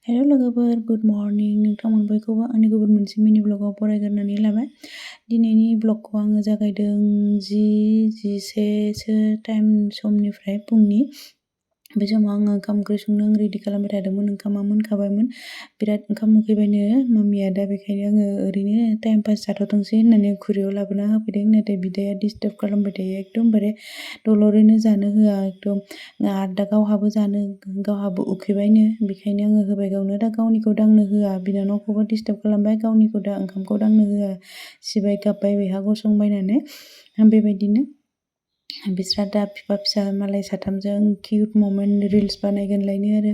Hello लोगोफोर, good morning. नोंथांमोन बयखौबो आंनि गुबुन मोनसे मिनि ब्लगाव बरायग्रोनानै लाबाय। दिनैनि ब्लगखौ आङो जागायदों 10:11सो समनिफ्राय फुंनि। बे समाव आङो ओंखाम ओंख्रि संनो रेडि खालामबाय थादोंमोन। ओंखामा मोनखाबायमोन। बिराद ओंखाम उखैबायनो मामिया, दा बेखायनो आङो ओरैनो टाइम पास जाथ'थोंसै होननानै खुरैयाव लाबोना होफैदों। नाथाय बिदाया डिस्टार्ब खालामबाय थायो, एकदमबारे दलरैनो जानो होआ। एकदम आरो दा गावहाबो उखैबायनो, बेखायनो आङो होबाय गावनो। दा गावनिखौ दांनो होआ, बिनानावखौबो डिस्टार्ब खालामबाय, गावनिखौ दा ओंखामखौ दांनो होआ। सिबाय गाबबाय बेहा गसंबायनानै। बेबायदिनो बिस्रा दा बिफा फिसा मालाय साथामजों किउट ममेन्ट रिल्स बानायगोनलायनो आरो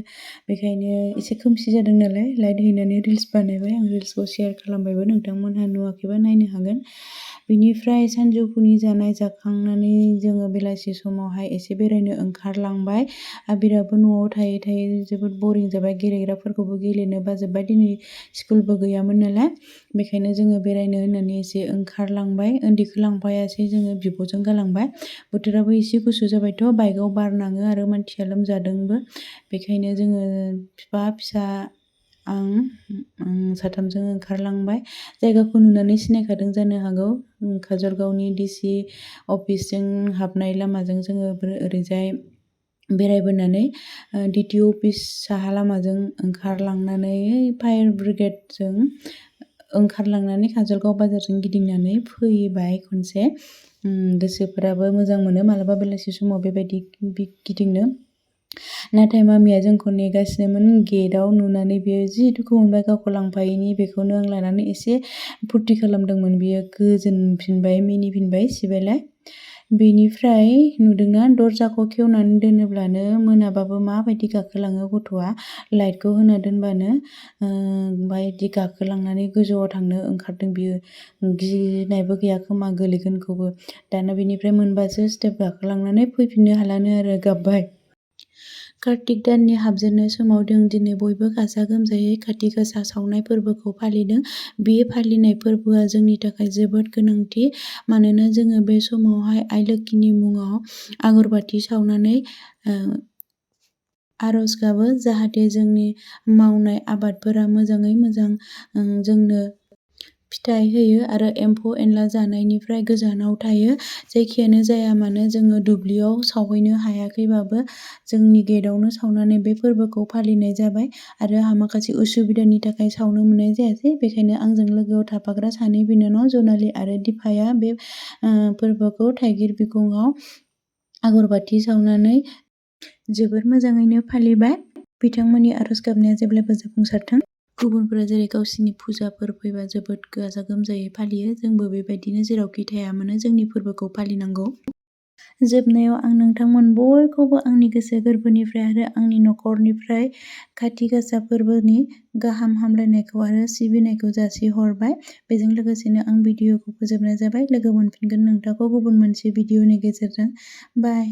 बेखायनो एसे खोमसि जादों नालाय लाइट हैनानै रिल्स बानायबाय। आं रिल्सखौ शेयार खालामबायबो, नोंथांमोनहा नुवाखैबा नायनो हागोन। बिनिफ्राय सानजौफुनि जानाय जाखांनानै जोङो बेलासि समावहाय एसे बेरायनो ओंखारलांबाय। आबिराबो न'आव थायै थायै जोबोद बरिं जाबाय, गेलेग्राफोरखौबो गेलेनो बाजोब्बाय। दिनै स्कुलबो गैयामोन नालाय, बेखायनो जोङो बेरायनो होननानै एसे ओंखारलांबाय। उन्दैखौ लांफायासै, जोङो बिब'जों गालांबाय। बोथोराबो एसे गुसु जाबायथ', बाइकआव बार नाङो आरो मानसिया लोमजादोंबो। बेखायनो जोङो बिफा फिसा आं साथामजों ओंखारलांबाय। जायगाखौ नुनानै सिनायखादों जानो हागौ, काजलगावनि डिसि अफिसजों हाबनाय लामाजों जोङो ओरैजाय बेरायबोनानै डिटि अफिस साहा लामाजों ओंखारलांनानै फायार ब्रिगेडजों ओंखारलांनानै काजलगाव बाजारजों गिदिंनानै फैबाय खनसे। गोसोफोराबो मोजां मोनो मालाबा बेलासि समाव बेबायदि गिदिंनो। नाथाय मामिया जोंखौ नेगासिनोमोन गेटआव। नुनानै बियो जि दुखु मोनबाय, गावखौ लांफायैनि। बेखौनो आं लानानै एसे फुरथि खालामदोंमोन। बियो गोजोनफिनबाय, मिनिफिनबाय, सिबायलाय। बेनिफ्राय नुदोंना, दरजाखौ खेवनानै दोनोब्लानो मोनाबाबो माबायदि गाखोलाङो गथ'आ। लाइटखौ होना दोनबानो बायदि गाखोलांनानै गोजौआव थांनो ओंखारदों बियो। गिनायबो गैया खोमा गोलैगोनखौबो। दाना बेनिफ्राय मोनबासो स्टेप गाखोलांनानै फैफिननो हालानो आरो गाबबाय। कार्तिक दाननि हाबजेननाय समाव जों दिनै बयबो गाजा गोमजायै काटिगासा सावनाय फोरबोखौ फालिदों। बे फालिनाय फोरबोआ जोंनि थाखाय जोबोद गोनांथि, मानोना जोङो बे समावहाय आइ लोखिनि मुङाव आगरबाथि सावनानै आरज गाबो, जाहाथे जोंनि मावनाय आबादफोरा मोजाङै मोजां जोंनो फिथाइ होयो आरो एम्फौ एनला जानायनिफ्राय गोजानाव थायो। जायखियानो जाया मानो, जोङो दुब्लियाव सावहैनो हायाखैबाबो जोंनि गेटआवनो सावनानै बे फोरबोखौ फालिनाय जाबाय। आरो आंहा माखासे उसुबिदानि थाखाय सावनो मोननाय जायासै, बेखायनो आंजों लोगोआव थाफाग्रा सानै बिनानाव जनालि आरो दिफाया बे फोरबोखौ थाइगिर बिखङाव आगरबाथि सावनानै जोबोर मोजाङैनो फालिबाय। बिथांमोननि आरज गाबनाया जेब्लाबो जाफुंसारथों। गुबुनफोरा जेरै गावसिनि फुजाफोर फैबा जोबोद गाजा गोमजायै फालियो, जोंबो बेबायदिनो जेरावखि थाया मानो जोंनि फोरबोखौ फालिनांगौ। जोबनायाव आं नोंथांमोन बयखौबो आंनि गोसो गोरबोनिफ्राय आरो आंनि नखरनिफ्राय काटिगासा फोरबोनि गाहाम हामलायनायखौ आरो सिबिनायखौ जासिहरबाय। बेजों लोगोसेनो आं भिडिअखौ फोजोबनाय जाबाय। लोगो मोनफिनगोन नोंथांखौ गुबुन मोनसे भिडिअनि गेजेरजों। बाय।